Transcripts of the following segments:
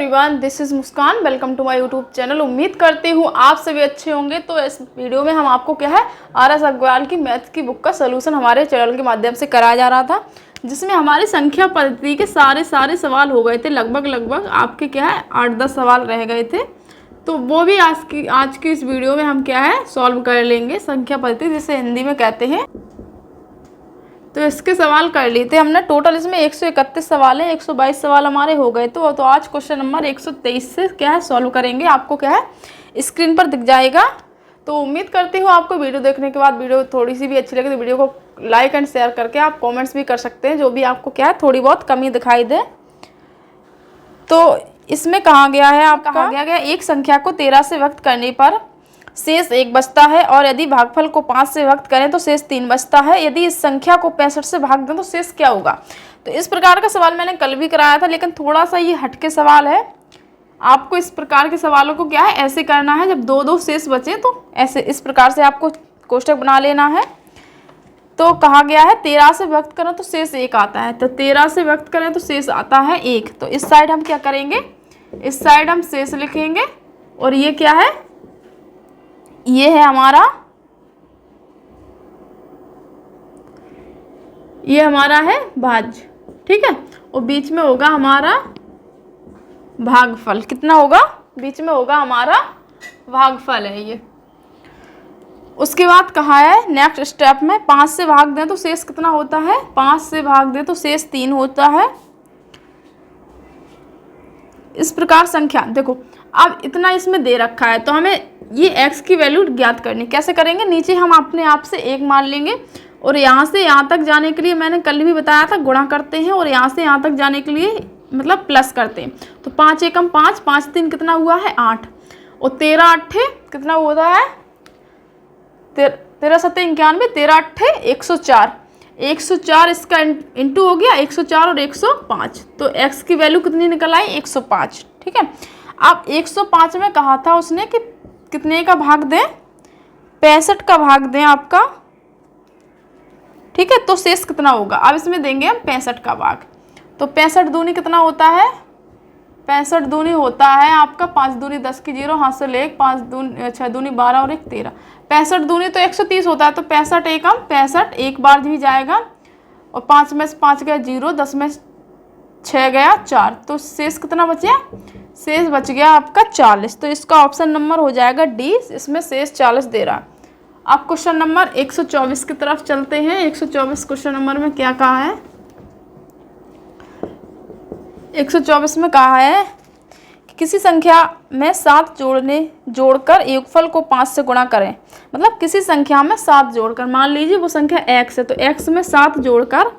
Everyone, this is Muskan. Welcome to my YouTube channel. उम्मीद करती हूँ आप सभी अच्छे होंगे। तो इस वीडियो में हम आपको क्या है RS अग्रवाल की मैथ की बुक का सोल्यूशन हमारे चैनल के माध्यम से कराया जा रहा था, जिसमें हमारी संख्या पद्धति के सारे सवाल हो गए थे। लगभग आपके क्या है 8-10 सवाल रह गए थे। तो वो भी आज की इस वीडियो में हम क्या है सॉल्व कर लेंगे, संख्या पद्धति जिसे हिंदी में कहते हैं। तो इसके सवाल कर लिए थे हमने। टोटल इसमें 131 सवाल है, 122 सवाल हमारे हो गए। तो आज क्वेश्चन नंबर 123 से क्या है सॉल्व करेंगे। आपको क्या है स्क्रीन पर दिख जाएगा। तो उम्मीद करती हूँ आपको वीडियो देखने के बाद वीडियो थोड़ी सी भी अच्छी लगे तो वीडियो को लाइक एंड शेयर करके आप कमेंट्स भी कर सकते हैं, जो भी आपको क्या है थोड़ी बहुत कमी दिखाई दे। तो इसमें कहा गया है आपका गया एक संख्या को 13 से व्यक्त करने पर शेष 1 बचता है, और यदि भागफल को 5 से व्यक्त करें तो शेष 3 बचता है। यदि इस संख्या को 65 से भाग दें तो शेष क्या होगा। तो इस प्रकार का सवाल मैंने कल भी कराया था, लेकिन थोड़ा सा ये हटके सवाल है। आपको इस प्रकार के सवालों को क्या है ऐसे करना है, जब 2-2 शेष बचे तो ऐसे इस प्रकार से आपको कोष्टक बना लेना है। तो कहा गया है 13 से व्यक्त करें तो शेष 1 आता है। तो 13 से व्यक्त करें तो शेष आता है 1। तो इस साइड हम क्या करेंगे, इस साइड हम शेष लिखेंगे, और ये क्या है, ये है हमारा, ये हमारा है भाज्य, ठीक है। और बीच में होगा हमारा भागफल। कितना होगा, बीच में होगा हमारा भागफल है ये। उसके बाद कहा है नेक्स्ट स्टेप में 5 से भाग दें तो शेष कितना होता है, 5 से भाग दें तो शेष 3 होता है। इस प्रकार संख्या देखो, अब इतना इसमें दे रखा है तो हमें ये x की वैल्यू ज्ञात करनी। कैसे करेंगे, नीचे हम अपने आप से 1 मान लेंगे, और यहाँ से यहाँ तक जाने के लिए मैंने कल भी बताया था गुणा करते हैं, और यहाँ से यहाँ तक जाने के लिए मतलब प्लस करते हैं। तो 5 एकम 5, 5 3 कितना हुआ है 8, और 13 8 कितना होता है 13 7 91, 13 8 104, 104 इसका इंटू हो गया 104 और 105। तो x की वैल्यू कितनी निकल आई 105, ठीक है। अब 105 में कहा था उसने कि कितने का भाग दें, 65 का भाग दें आपका, ठीक है। तो शेष कितना होगा, अब इसमें देंगे हम 65 का भाग। तो 65 दूनी कितना होता है, 65 दूनी होता है आपका 5 दूनी 10 की 0, हाथ से ले 5 दूनी 6 दूनी 12 और 1 13। 65 दूनी तो 130 होता है। तो 65 एकम 65 एक बार भी जाएगा, और 5 में से 5 गया 0, 10 में 6 गया 4। तो शेष कितना बचा, शेष बच गया आपका 40। तो इसका ऑप्शन नंबर हो जाएगा डी, इसमें शेष 40 दे रहा। अब क्वेश्चन नंबर 124 की तरफ चलते हैं। 124 क्वेश्चन नंबर में क्या कहा है, 124 में कहा है कि किसी संख्या में 7 जोड़कर योगफल को 5 से गुणा करें। मतलब किसी संख्या में 7 जोड़कर, मान लीजिए वो संख्या x है, तो x में 7 जोड़कर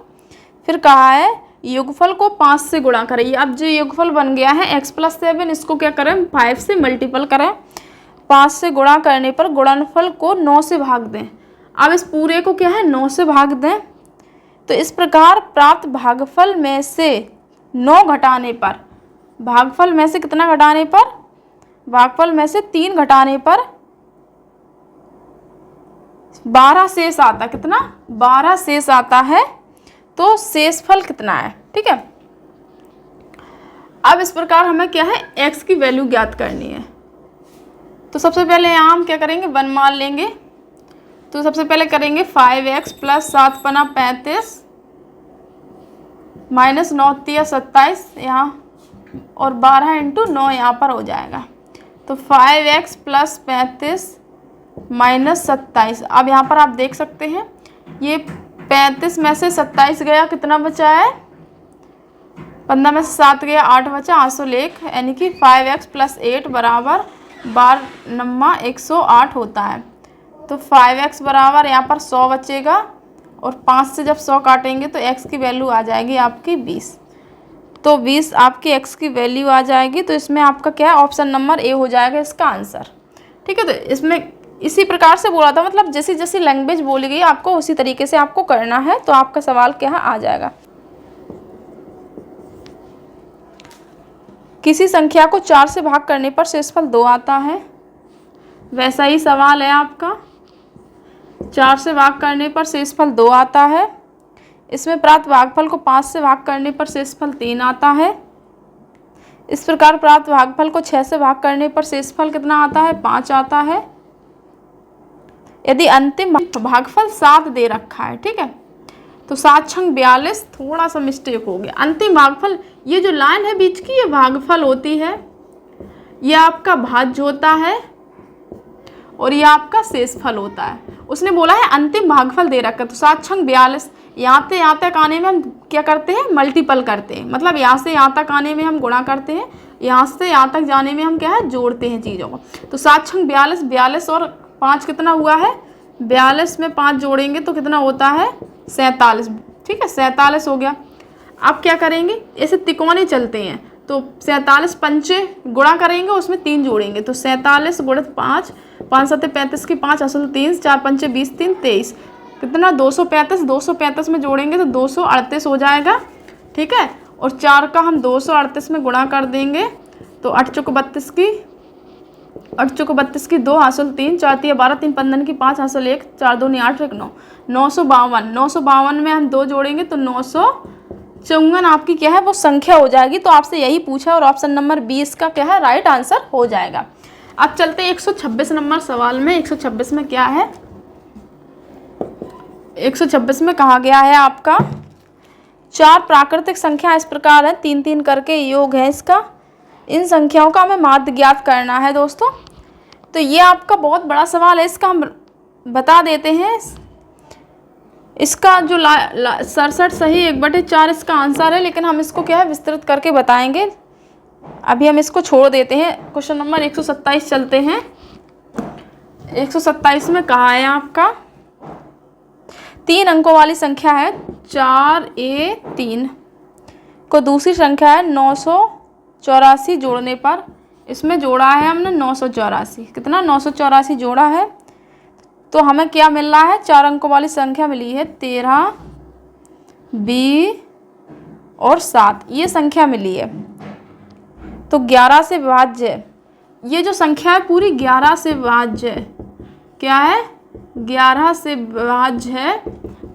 फिर कहा है योगफल को 5 से गुणा करें। अब जो योगफल बन गया है x + 7, इसको क्या करें 5 से मल्टीपल करें। 5 से गुणा करने पर गुणनफल को 9 से भाग दें। अब इस पूरे को क्या है 9 से भाग दें। तो इस प्रकार प्राप्त भागफल में से 9 घटाने पर, भागफल में से कितना घटाने पर, भागफल में से 3 घटाने पर 12 शेष आता। कितना, 12 शेष आता है। तो शेषफल कितना है, ठीक है। अब इस प्रकार हमें क्या है x की वैल्यू ज्ञात करनी है। तो सबसे पहले यहाँ हम क्या करेंगे 1 मान लेंगे। तो सबसे पहले करेंगे 5x + 7 × 35 - 9 × 27 यहाँ, और 12 × 9 यहाँ पर हो जाएगा। तो 5x + 35 - 27। अब यहाँ पर आप देख सकते हैं ये 35 में से 27 गया, कितना बचा है 15 में से 7 गया 8 बचा, 801, यानी कि 5x + 8 बराबर 12 108 होता है। तो 5x बराबर यहाँ पर 100 बचेगा, और 5 से जब 100 काटेंगे तो x की वैल्यू आ जाएगी आपकी 20। तो 20 आपकी x की वैल्यू आ जाएगी। तो इसमें आपका क्या है ऑप्शन नंबर ए हो जाएगा इसका आंसर, ठीक है। तो इसमें इसी प्रकार से बोला था, मतलब जैसी जैसी लैंग्वेज बोली गई आपको उसी तरीके से आपको करना है। तो आपका सवाल क्या आ जाएगा, किसी संख्या को 4 से भाग करने पर शेषफल 2 आता है। वैसा ही सवाल है आपका, 4 से भाग करने पर शेषफल 2 आता है। इसमें प्राप्त भागफल को 5 से भाग करने पर शेषफल 3 आता है। इस प्रकार प्राप्त भागफल को 6 से भाग करने पर शेषफल कितना आता है? 5 आता है। यदि अंतिम भागफल 7 दे रखा है, ठीक है, तो 7 छंग 42, थोड़ा सा मिस्टेक हो गया। अंतिम भागफल, ये जो लाइन है बीच की, ये भागफल होती है, ये आपका भाज्य होता है और ये आपका शेषफल होता है। उसने बोला है अंतिम भागफल दे रखा है, तो 7 छंग 42, यहाँ से यहाँ तक आने में हम क्या करते हैं? मल्टीपल करते हैं, मतलब यहाँ से यहाँ तक आने में हम गुणा करते हैं, यहाँ से यहाँ तक जाने में हम क्या है? जोड़ते हैं चीज़ों को। तो 7 छंग 42, 42 और 5 कितना हुआ है? 42 में 5 जोड़ेंगे तो कितना होता है? 47, ठीक है, 47 हो गया। अब क्या करेंगे? ऐसे तिकोने चलते हैं, तो 47 पंचे गुणा करेंगे, उसमें 3 जोड़ेंगे, तो 47 गुणित 5, 5 7 35 की 5 असल 3, 4 पंचे 20, 3 23, कितना? 235, 235 में जोड़ेंगे तो 238 हो जाएगा, ठीक है। और 4 का हम 238 में गुणा कर देंगे तो 8 चौक 32 की 2 हासिल 3, 4 3 12, 3 15 की 5 हासिल 1, 4 2 8 1 9, 952 में हम 2 जोड़ेंगे तो 954 आपकी क्या है? वो संख्या हो जाएगी। तो आपसे यही पूछा और ऑप्शन नंबर 20 का क्या है? राइट आंसर हो जाएगा। अब चलते 126 नंबर सवाल में। 126 में क्या है? 126 में कहा गया है आपका 4 प्राकृतिक संख्या इस प्रकार है, 3 3 करके योग है इसका। इन संख्याओं का हमें माध्य ज्ञात करना है दोस्तों। तो ये आपका बहुत बड़ा सवाल है, इसका हम बता देते हैं। इसका जो 67 सही 1/4 इसका आंसर है, लेकिन हम इसको क्या है? विस्तृत करके बताएंगे। अभी हम इसको छोड़ देते हैं। क्वेश्चन नंबर 127 चलते हैं। 127 में कहा है आपका 3 अंकों वाली संख्या है 4a3 को दूसरी संख्या है 984 जोड़ने पर, इसमें जोड़ा है हमने 984, कितना? 984 जोड़ा है, तो हमें क्या मिल रहा है? 4 अंकों वाली संख्या मिली है 13, 20 और 7, ये संख्या मिली है। तो 11 से विभाज्य है, ये जो संख्या है पूरी 11 से विभाज्य है। क्या है? 11 से विभाज्य है।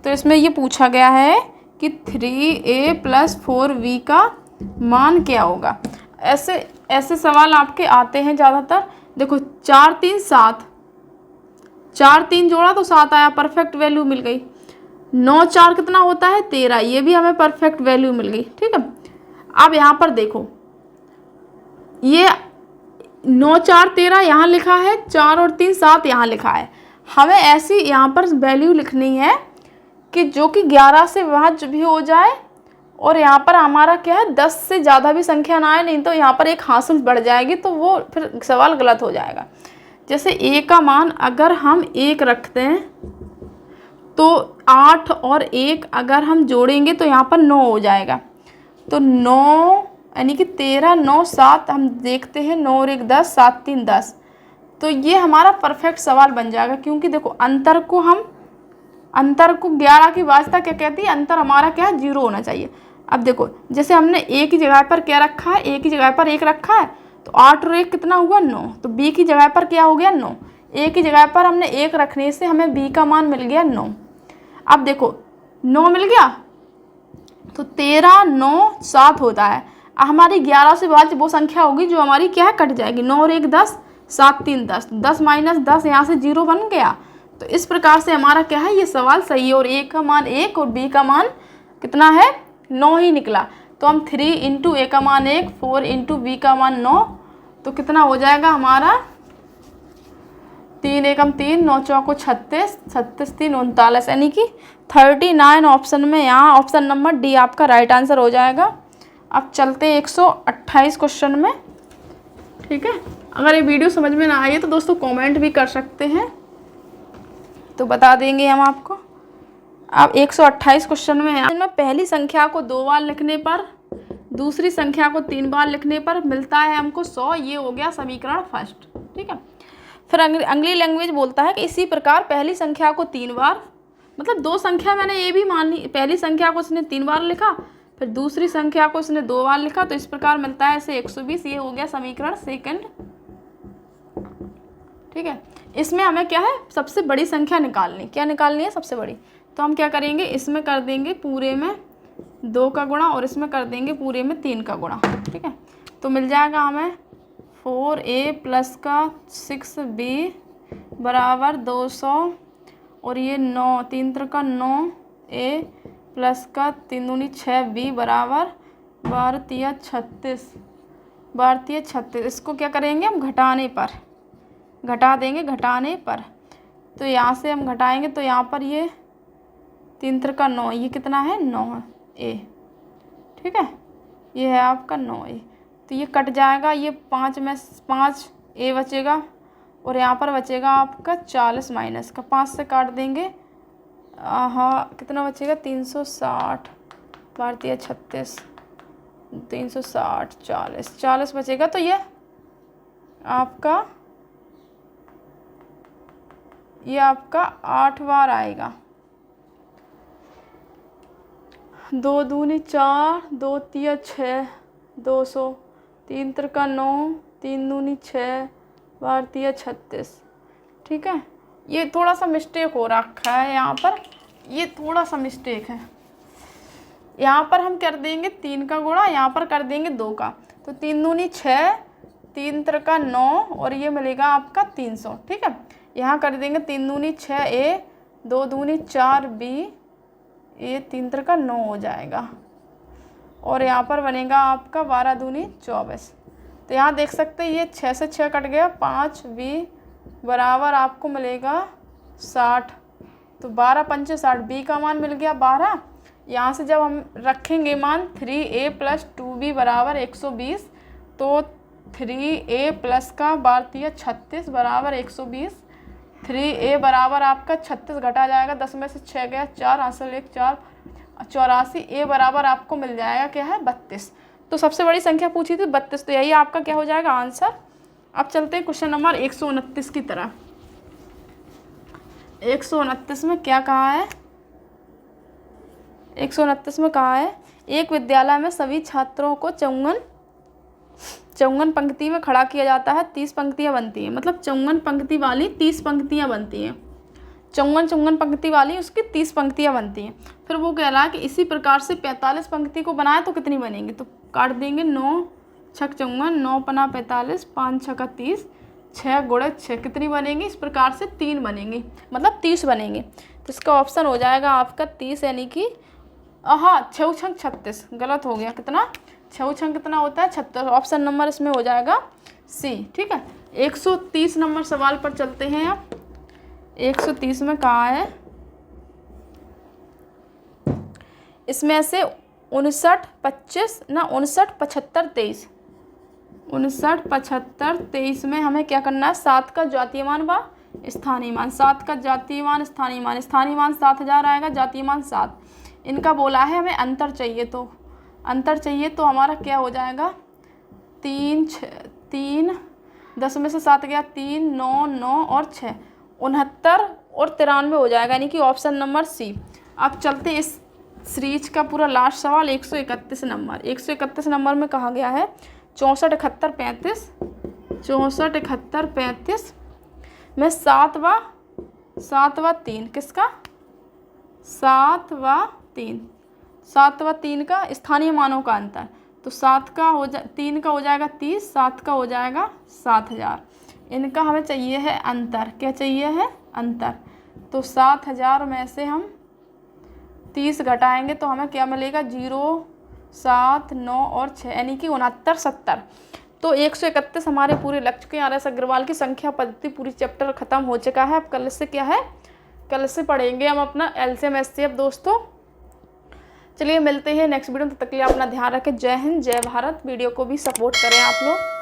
तो इसमें ये पूछा गया है कि 3a + 4b का मान क्या होगा। ऐसे सवाल आपके आते हैं ज़्यादातर। देखो 4 3 7, 4 3 जोड़ा तो 7 आया, परफेक्ट वैल्यू मिल गई। 9 4 कितना होता है? 13, ये भी हमें परफेक्ट वैल्यू मिल गई, ठीक है। अब यहाँ पर देखो, ये 9 4 13 यहाँ लिखा है, 4 और 3 7 यहाँ लिखा है। हमें ऐसी यहाँ पर वैल्यू लिखनी है कि जो कि 11 से विभाज्य भी हो जाए और यहाँ पर हमारा क्या है? 10 से ज़्यादा भी संख्या ना आए, नहीं तो यहाँ पर एक हासिल बढ़ जाएगी, तो वो फिर सवाल गलत हो जाएगा। जैसे a का मान अगर हम 1 रखते हैं तो 8 और 1 अगर हम जोड़ेंगे तो यहाँ पर 9 हो जाएगा। तो 9 यानी कि 13 9 7 हम देखते हैं, 9 और 1 10, 7 3 10। तो ये हमारा परफेक्ट सवाल बन जाएगा, क्योंकि देखो अंतर को 11 की वास्ता क्या कहती है? अंतर हमारा क्या है? 0 होना चाहिए। अब देखो जैसे हमने a की जगह पर क्या रखा है? a की जगह पर 1 रखा है, तो 8 और 1 कितना हुआ? 9। तो b की जगह पर क्या हो गया? 9। a की जगह पर हमने 1 रखने से हमें b का मान मिल गया 9। अब देखो 9 मिल गया तो 13 9 7 होता है। हमारी 11 से बाद वो संख्या होगी जो हमारी क्या है? कट जाएगी। 9 और 1 10, 7 3 10, 10 - 10 यहाँ से 0 बन गया। तो इस प्रकार से हमारा क्या है? ये सवाल सही है और a का मान 1 और b का मान कितना है? 9 ही निकला। तो हम 3 × a का मान 1, 4 × b का मान 9, तो कितना हो जाएगा हमारा? 3 एकम 3, 9 चौको 36, 36 3 39, यानी कि 39 ऑप्शन में, यहाँ ऑप्शन नंबर डी आपका राइट आंसर हो जाएगा। अब चलते 128 क्वेश्चन में, ठीक है। अगर ये वीडियो समझ में ना आई तो दोस्तों कमेंट भी कर सकते हैं, तो बता देंगे हम आपको। अब 128 क्वेश्चन में है, इनमें पहली संख्या को 2 बार लिखने पर, दूसरी संख्या को 3 बार लिखने पर मिलता है हमको 100। ये हो गया समीकरण फर्स्ट, ठीक है। फिर अगली लैंग्वेज बोलता है कि इसी प्रकार पहली संख्या को 3 बार, मतलब 2 संख्या मैंने ये भी मान ली, पहली संख्या को उसने 3 बार लिखा, फिर दूसरी संख्या को उसने 2 बार लिखा, तो इस प्रकार मिलता है इसे 120। ये हो गया समीकरण सेकंड, ठीक है। इसमें हमें क्या है? सबसे बड़ी संख्या निकालनी। क्या निकालनी है? सबसे बड़ी। तो हम क्या करेंगे? इसमें कर देंगे पूरे में 2 का गुणा और इसमें कर देंगे पूरे में 3 का गुणा, ठीक है। तो मिल जाएगा हमें 4a प्लस का 6b बराबर 200 और ये 9 3 का 9a प्लस का 3 दूनी 6b बराबर 12 36 इसको क्या करेंगे हम घटाने पर घटा देंगे घटाने पर। तो यहाँ से हम घटाएंगे तो यहाँ पर ये 3 का 9 ये कितना है 9a, ठीक है, ये है आपका 9a। तो ये कट जाएगा, ये 5 में 5a बचेगा और यहाँ पर बचेगा आपका 40 माइनस का 5 से काट देंगे। हाँ कितना बचेगा 360 भारतीय 36 360 40 बचेगा। तो ये आपका 8 बार आएगा। 2 दूनी 4 2 तिया 6 200 3 का 9 3 दूनी 6 भारतीय 36, ठीक है। ये थोड़ा सा मिस्टेक हो रखा है यहाँ पर, ये थोड़ा सा मिस्टेक है। यहाँ पर हम कर देंगे 3 का गुणा, यहाँ पर कर देंगे 2 का। तो 3 दूनी 6 3 का 9 और ये मिलेगा आपका 300, ठीक है। यहाँ कर देंगे 3 दूनी 6a 2 दूनी 4b ये 3 का 9 हो जाएगा और यहाँ पर बनेगा आपका 12 दूनी 24। तो यहाँ देख सकते हैं ये 6 से 6 कट गया 5b बराबर आपको मिलेगा 60। तो 12 पंचे 60, b का मान मिल गया 12। यहाँ से जब हम रखेंगे मान 3a प्लस 2b बराबर 120 तो 3a प्लस का भारतीय 36 बराबर 120। 3a बराबर आपका 36 घटा जाएगा, 10 में से 6 गया 4 हासिल 1 4 84। a बराबर आपको मिल जाएगा क्या है 32। तो सबसे बड़ी संख्या पूछी थी 32, तो यही आपका क्या हो जाएगा आंसर। अब चलते हैं क्वेश्चन नंबर 129 की तरफ। 129 में क्या कहा है, 129 में कहा है एक विद्यालय में सभी छात्रों को 54 पंक्ति में खड़ा किया जाता है, 30 पंक्तियाँ बनती हैं। मतलब 54 पंक्ति वाली 30 पंक्तियाँ बनती हैं, 54 पंक्ति वाली उसकी 30 पंक्तियाँ बनती हैं। फिर वो कह रहा है कि इसी प्रकार से 45 पंक्ति को बनाए तो कितनी बनेंगी। तो काट देंगे 9 छक 54 9 पना 45 5 छका 30 6 गुणे 6 कितनी बनेंगी, इस प्रकार से 3 बनेंगी, मतलब 30 बनेंगी। तो इसका ऑप्शन हो जाएगा आपका 30 यानी कि हाँ 6 छंग 36 गलत हो गया, कितना 6 छंग कितना होता है 36। ऑप्शन नंबर इसमें हो जाएगा सी, ठीक है। 130 नंबर सवाल पर चलते हैं। अब 130 में कहा है इसमें से 59 25 ना 59 75 23 59 75 23 में हमें क्या करना है 7 का जातीय मान व स्थानीय मान। 7 का जातीय मान स्थानीय मान 7000 आएगा, जातीय मान 7। इनका बोला है हमें अंतर चाहिए, तो अंतर चाहिए तो हमारा क्या हो जाएगा 3 10 में से 7 गया 3 9 9 और 6 69 और 93 हो जाएगा, यानी कि ऑप्शन नंबर सी। अब चलते इस सीरीज का पूरा लास्ट सवाल 131 नंबर। 131 नंबर में कहा गया है 64 71 35 64 71 35 में 7 व 3 किसका 7 व 3 का स्थानीय मानों का अंतर। तो 7 का 3 का हो जाएगा 30 7 का हो जाएगा 7000। इनका हमें चाहिए है अंतर, क्या चाहिए है अंतर। तो 7000 में से हम 30 घटाएंगे तो हमें क्या मिलेगा 0 7 9 और 6 यानी कि 69 70। तो 131 हमारे पूरे लग चुके हैं। आर एस अग्रवाल की संख्या पद्धति पूरी चैप्टर ख़त्म हो चुका है। अब कल से क्या है, कल से पढ़ेंगे हम अपना एलसीएम एचसीएफ दोस्तों। चलिए मिलते हैं नेक्स्ट वीडियो में, तब तक के लिए अपना ध्यान रखें। जय हिंद जय भारत। वीडियो को भी सपोर्ट करें आप लोग।